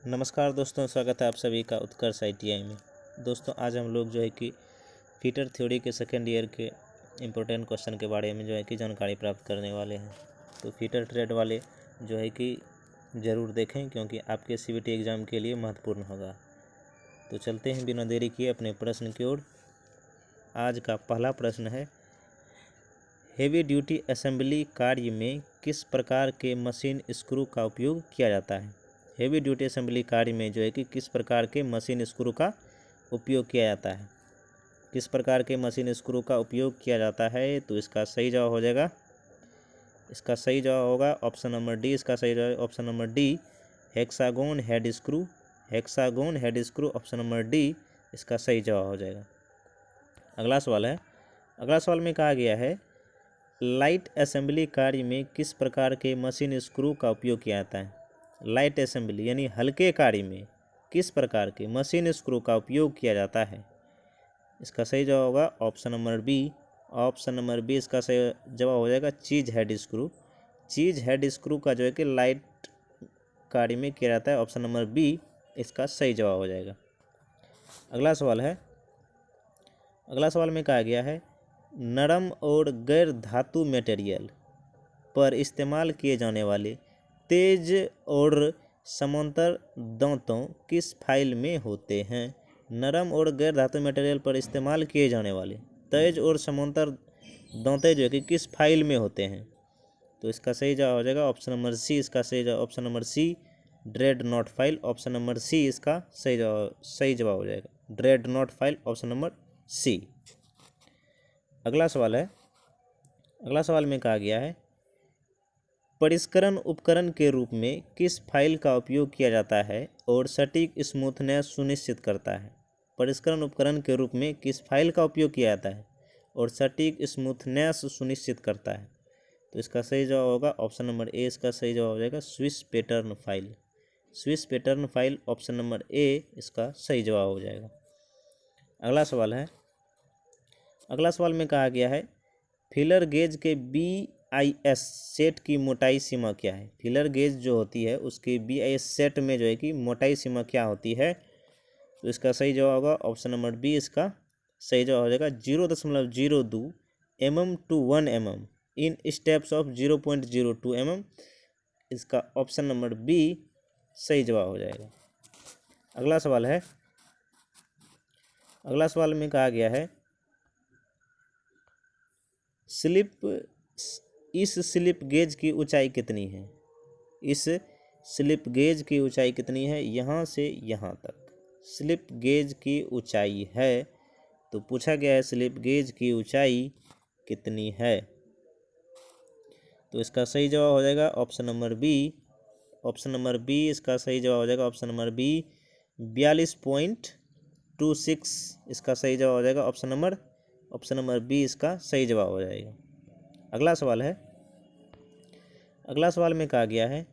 नमस्कार दोस्तों, स्वागत है आप सभी का उत्कर्ष ITI में। दोस्तों आज हम लोग जो है कि फीटर थ्योरी के सेकेंड ईयर के इम्पोर्टेंट क्वेश्चन के बारे में जो है कि जानकारी प्राप्त करने वाले हैं। तो फीटर ट्रेड वाले जो है कि ज़रूर देखें, क्योंकि आपके CBT एग्ज़ाम के लिए महत्वपूर्ण होगा। तो चलते हैं बिना देरी किए अपने प्रश्न की ओर। आज का पहला प्रश्न है, हेवी ड्यूटी असेंबली कार्य में किस प्रकार के मशीन स्क्रू का उपयोग किया जाता है। हेवी ड्यूटी असेंबली कार्य में जो है कि किस प्रकार के मशीन स्क्रू का उपयोग किया जाता है। किस प्रकार के मशीन स्क्रू का उपयोग किया जाता है, तो इसका सही जवाब हो जाएगा, इसका सही जवाब होगा ऑप्शन नंबर डी। इसका सही जवाब option number D, hexagon head screw. Hexagon head screw option number D इसका सही जवाब हो जाएगा। अगला सवाल है, अगला सवाल में कहा गया है, लाइट असेंबली कार्य में किस प्रकार के मशीन स्क्रू का उपयोग किया जाता है। लाइट असेंबली यानी हल्के कार्य में किस प्रकार के मशीन स्क्रू का उपयोग किया जाता है। इसका सही जवाब होगा option number B. Option number B इसका सही जवाब हो जाएगा, cheese head screw. Cheese head screw का जो है कि लाइट कार्य में किया जाता है। ऑप्शन नंबर बी इसका सही जवाब हो जाएगा। अगला सवाल है, अगला सवाल में कहा गया है, नरम और गैर धातु मटेरियल पर इस्तेमाल किए जाने वाले तेज और समांतर दांतों किस फाइल में होते हैं। नरम और गैर धातु मटेरियल पर इस्तेमाल किए जाने वाले तेज और समांतर दांतें जो है कि किस फाइल में होते हैं। तो इसका सही जवाब हो जाएगा ऑप्शन नंबर सी। इसका सही जवाब option number C, dreadnought file. Option number C इसका सही जवाब हो जाएगा, dreadnought file option number C. अगला सवाल है, अगला सवाल में कहा गया है, परिष्करण उपकरण के रूप में किस फाइल का उपयोग किया जाता है और सटीक स्मूथनेस सुनिश्चित करता है। परिष्करण उपकरण के रूप में किस फाइल का उपयोग किया जाता है और सटीक स्मूथनेस सुनिश्चित करता है। तो इसका सही जवाब होगा ऑप्शन नंबर ए। इसका सही जवाब हो जाएगा Swiss pattern file. Swiss pattern file option number A इसका सही जवाब हो जाएगा। अगला सवाल है, अगला सवाल में कहा गया है, फिलर गेज के BIS सेट की मोटाई सीमा क्या है। फिलर गेज जो होती है उसकी BIS सेट में जो है कि मोटाई सीमा क्या होती है। तो इसका सही जवाब होगा ऑप्शन नंबर बी। इसका सही जवाब हो जाएगा 0.02 mm to 1 mm in steps of 0.02 mm। इसका ऑप्शन नंबर बी सही जवाब हो जाएगा। अगला सवाल है, अगला सवाल में कहा गया है, इस स्लिप गेज की ऊंचाई कितनी है। इस स्लिप गेज की ऊंचाई कितनी है, यहाँ से यहाँ तक स्लिप गेज की ऊंचाई है। तो पूछा गया है स्लिप गेज की ऊंचाई कितनी है। तो इसका सही जवाब हो जाएगा option number B. Option number B इसका सही जवाब हो जाएगा ऑप्शन नंबर बी, 42.26 इसका सही जवाब हो जाएगा ऑप्शन नंबर बी इसका सही जवाब हो जाएगा। अगला सवाल है, अगला सवाल में कहा गया है,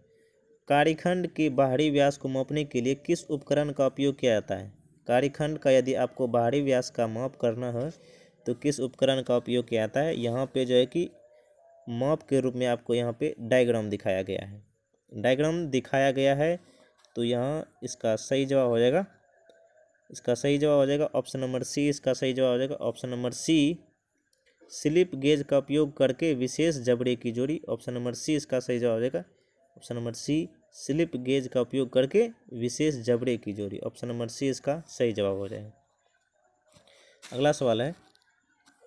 कार्यखंड के बाहरी व्यास को मापने के लिए किस उपकरण का उपयोग किया जाता है। कार्यखंड का यदि आपको बाहरी व्यास का माप करना है तो किस उपकरण का उपयोग किया जाता है। यहाँ पे जो है कि माप के रूप में आपको यहाँ पे डायग्राम दिखाया गया है, डायग्राम दिखाया गया है। तो यहाँ इसका सही जवाब हो जाएगा, इसका सही जवाब हो जाएगा ऑप्शन नंबर सी। इसका सही जवाब हो जाएगा option number C, slip gauge का उपयोग करके विशेष जबड़े की जोड़ी। ऑप्शन नंबर सी इसका सही जवाब हो जाएगा option number C, slip gauge का उपयोग करके विशेष जबड़े की जोड़ी। ऑप्शन नंबर सी इसका सही जवाब हो जाएगा। अगला सवाल है,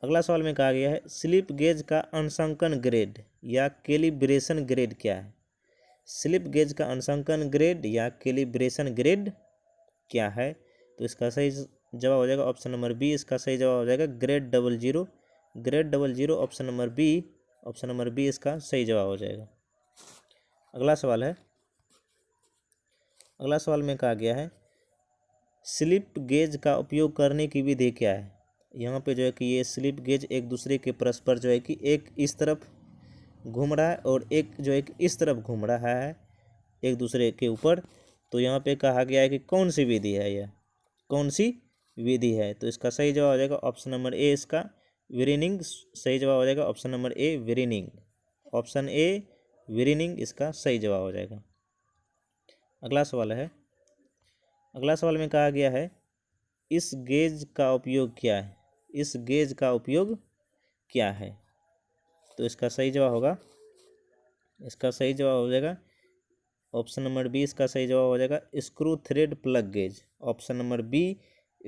अगला सवाल में कहा गया है, स्लिप गेज का अंशांकन ग्रेड या कैलिब्रेशन ग्रेड क्या है। स्लिप गेज का अंशांकन ग्रेड या कैलिब्रेशन ग्रेड क्या है। तो इसका सही जवाब हो जाएगा ऑप्शन नंबर बी। इसका सही जवाब हो जाएगा grade 00। Grade 00 option number B, option number B इसका सही जवाब हो जाएगा। अगला सवाल है, अगला सवाल में कहा गया है, स्लिप गेज का उपयोग करने की विधि क्या है। यहाँ पे जो है कि ये स्लिप गेज एक दूसरे के परस्पर जो है कि एक इस तरफ घूम रहा है और एक जो है कि इस तरफ घूम रहा है एक दूसरे के ऊपर। तो यहाँ पे कहा गया है कि कौन सी विधि है, यह कौन सी विधि है। तो इसका सही जवाब हो जाएगा ऑप्शन नंबर ए, इसका विरिनिंग। सही जवाब हो जाएगा ऑप्शन नंबर ए, विरिनिंग। ऑप्शन ए विरिनिंग इसका सही जवाब हो जाएगा। अगला सवाल है, अगला सवाल में कहा गया है इस गेज का उपयोग क्या है, इस गेज का उपयोग क्या है। तो इसका सही जवाब होगा, इसका सही जवाब हो जाएगा ऑप्शन नंबर बी, इसका सही जवाब हो जाएगा screw thread plug gauge. Option number B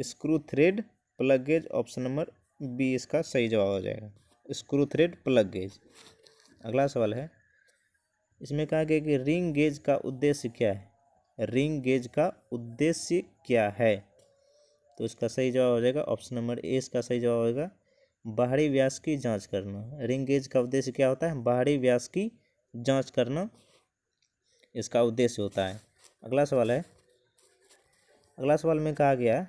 screw thread plug gauge, option number B इसका सही जवाब हो जाएगा स्क्रू थ्रेड प्लग गेज। अगला सवाल है, इसमें कहा गया कि रिंग गेज का उद्देश्य क्या है, रिंग गेज का उद्देश्य क्या है। तो इसका सही जवाब हो जाएगा ऑप्शन नंबर ए, इसका सही जवाब होगा बाहरी व्यास की जांच करना। रिंग गेज का उद्देश्य क्या होता है, बाहरी व्यास की जांच करना इसका उद्देश्य होता है। अगला सवाल है, अगला सवाल में कहा गया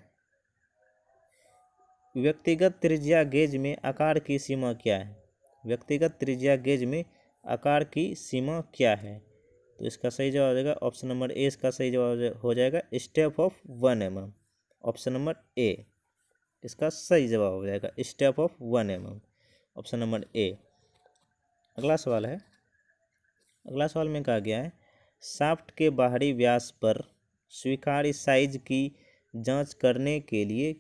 व्यक्तिगत त्रिज्या गेज में आकार की सीमा क्या है, व्यक्तिगत त्रिज्या गेज में आकार की सीमा क्या है। तो इसका सही जवाब हो जाएगा ऑप्शन नंबर ए, इसका सही जवाब हो जाएगा step of 1 mm। Option number A इसका सही जवाब हो जाएगा step of 1 mm, option number ए। अगला सवाल है, अगला सवाल में कहा गया है शाफ्ट के बाहरी व्यास पर स्वीकार्य साइज की जांच करने के लिए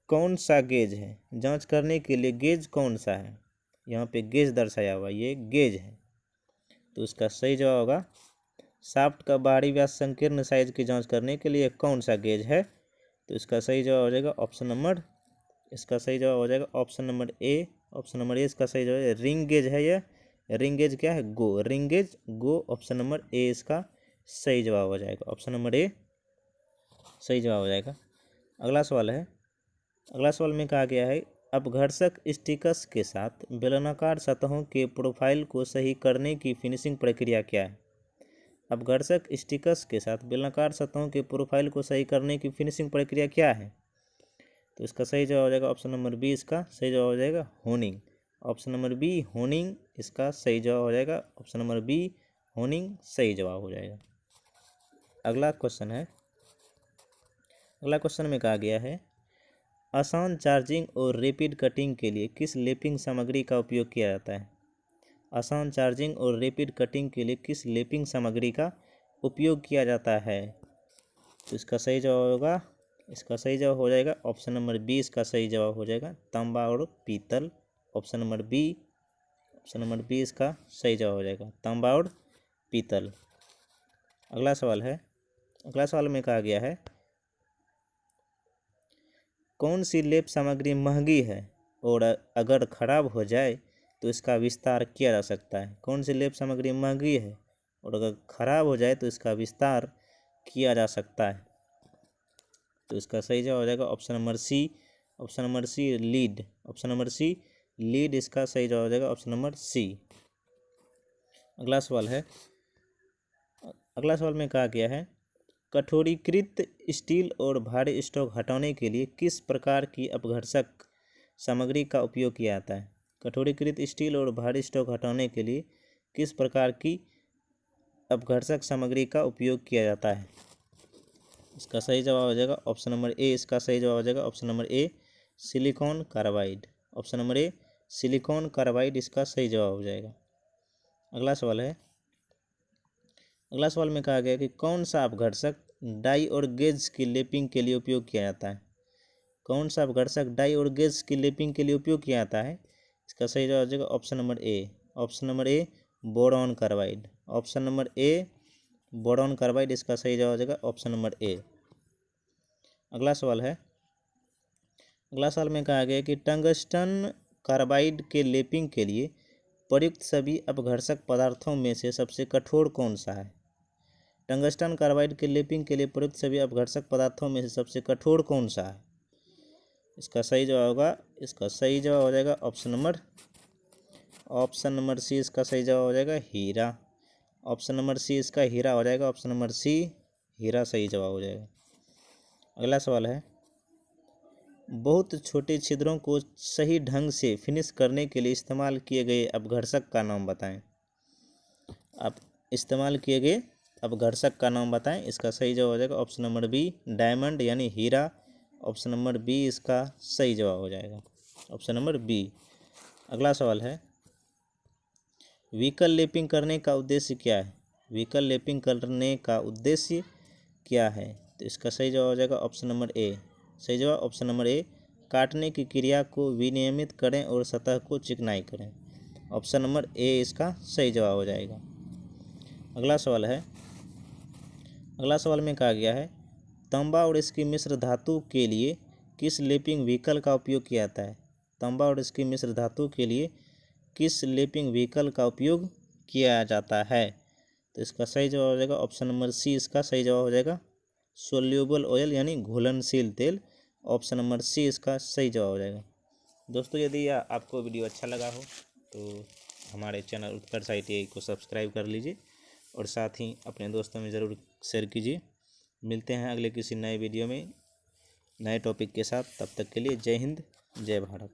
कौन सा गेज है, जांच करने के लिए गेज कौन सा है। यहाँ पे गेज दर्शाया हुआ ये गेज है। तो इसका सही जवाब होगा शाफ्ट का बाहरी व्यास संकीर्ण साइज की जांच करने के लिए कौन सा गेज है। तो इसका सही जवाब हो जाएगा ऑप्शन नंबर, इसका सही जवाब हो जाएगा option number A. Option number A इसका सही जवाब है, रिंग गेज है ये, रिंग गेज क्या है, go, ring gauge go. Option number A इसका सही जवाब हो जाएगा, ऑप्शन नंबर ए सही जवाब हो जाएगा। अगला सवाल है, अगला सवाल में कहा गया है अपघर्षक स्टिकर्स के साथ बेलनाकार सतहों के प्रोफाइल को सही करने की फिनिशिंग प्रक्रिया क्या है। अपघर्षक स्टिकर्स के साथ बेलनाकार सतहों के प्रोफाइल को सही करने की फिनिशिंग प्रक्रिया क्या है। तो इसका सही जवाब हो जाएगा ऑप्शन नंबर बी, इसका सही जवाब हो जाएगा honing. Option number B honing इसका सही जवाब हो जाएगा, ऑप्शन नंबर बी होनिंग सही जवाब हो जाएगा। अगला क्वेश्चन है, अगला क्वेश्चन में कहा गया है आसान चार्जिंग और रैपिड कटिंग के लिए किस लेपिंग सामग्री का उपयोग किया जाता है। आसान चार्जिंग और रैपिड कटिंग के लिए किस लेपिंग सामग्री का उपयोग किया जाता है। तो इसका सही जवाब होगा, इसका सही जवाब हो जाएगा ऑप्शन नंबर बी, इसका सही जवाब हो जाएगा तांबा और पीतल। Option number B, option number B इसका सही जवाब हो जाएगा तांबा और पीतल। अगला सवाल है, अगला सवाल में कहा गया है कौन सी लेप सामग्री महंगी है और अगर खराब हो जाए तो इसका विस्तार किया जा सकता है। कौन सी लेप सामग्री महंगी है और अगर खराब हो जाए तो इसका विस्तार किया जा सकता है। तो इसका सही जवाब हो जाएगा option number C, option number C lead. Option number C lead इसका सही जवाब हो जाएगा ऑप्शन नंबर सी। अगला सवाल है, अगला सवाल में कहा गया है कठोरीकृत स्टील और भारी स्टॉक हटाने के लिए किस प्रकार की अपघर्षक सामग्री का उपयोग किया जाता है। कठोरीकृत स्टील और भारी स्टॉक हटाने के लिए किस प्रकार की अपघर्षक सामग्री का उपयोग किया जाता है। इसका सही जवाब हो जाएगा ऑप्शन नंबर ए, इसका सही जवाब हो जाएगा option number A silicon carbide. Option number A silicon carbide इसका सही जवाब हो जाएगा। अगला सवाल है, अगला सवाल में कहा गया कि कौन सा अपघर्षक डाई और गेज की लेपिंग के लिए उपयोग किया जाता है। कौन सा अपघर्षक डाई और गेज की लेपिंग के लिए उपयोग किया जाता है। इसका सही जवाब हो जाएगा ऑप्शन नंबर ए, ऑप्शन नंबर ए बोरॉन कार्बाइड। ऑप्शन नंबर ए बोरॉन कार्बाइड इसका सही जवाब हो जाएगा ऑप्शन नंबर ए। अगला सवाल है, अगला सवाल में कहा गया कि टंगस्टन कार्बाइड के लेपिंग के लिए प्रयुक्त सभी अपघर्षक पदार्थों में से सबसे कठोर कौन सा है। टंगस्टन कार्बाइड के लेपिंग के लिए प्रयुक्त सभी अपघर्षक पदार्थों में से सबसे कठोर कौन सा है। इसका सही जवाब होगा, इसका सही जवाब हो जाएगा ऑप्शन नंबर सी, इसका सही जवाब हो जाएगा हीरा। ऑप्शन नंबर सी इसका हीरा हो जाएगा, ऑप्शन नंबर सी हीरा सही जवाब हो जाएगा। अगला सवाल है, बहुत छोटे छिद्रों को सही ढंग से फिनिश करने के लिए इस्तेमाल किए गए अपघर्षक का नाम बताएं। आप इस्तेमाल किए गए अपघर्षक का नाम बताएं। इसका सही जवाब हो जाएगा ऑप्शन नंबर बी डायमंड यानी हीरा। ऑप्शन नंबर बी इसका सही जवाब हो जाएगा, ऑप्शन नंबर बी। अगला सवाल है, व्हीकल लेपिंग करने का उद्देश्य क्या है। व्हीकल लेपिंग करने का उद्देश्य क्या है। तो इसका सही जवाब हो जाएगा ऑप्शन नंबर ए। सही जवाब ऑप्शन नंबर ए, काटने की क्रिया को विनियमित करें और सतह को चिकनाई करें। ऑप्शन नंबर ए इसका सही जवाब हो जाएगा। अगला सवाल है, अगला सवाल में कहा गया है तांबा और इसकी मिश्र धातु के लिए किस लेपिंग व्हीकल का उपयोग किया जाता है। तांबा और इसकी मिश्र धातु के लिए किस लेपिंग व्हीकल का उपयोग किया जाता है। तो इसका सही जवाब हो जाएगा ऑप्शन नंबर सी इसका सही जवाब हो जाएगा, सोल्यूबल ऑयल यानी घुलनशील तेल। ऑप्शन नंबर सी इसका सही जवाब हो जाएगा। दोस्तों यदि आपको वीडियो अच्छा लगा हो तो हमारे चैनल उत्कर्ष ITI को सब्सक्राइब कर लीजिए और साथ ही अपने दोस्तों में ज़रूर शेयर कीजिए। मिलते हैं अगले किसी नए वीडियो में नए टॉपिक के साथ। तब तक के लिए जय हिंद, जय भारत।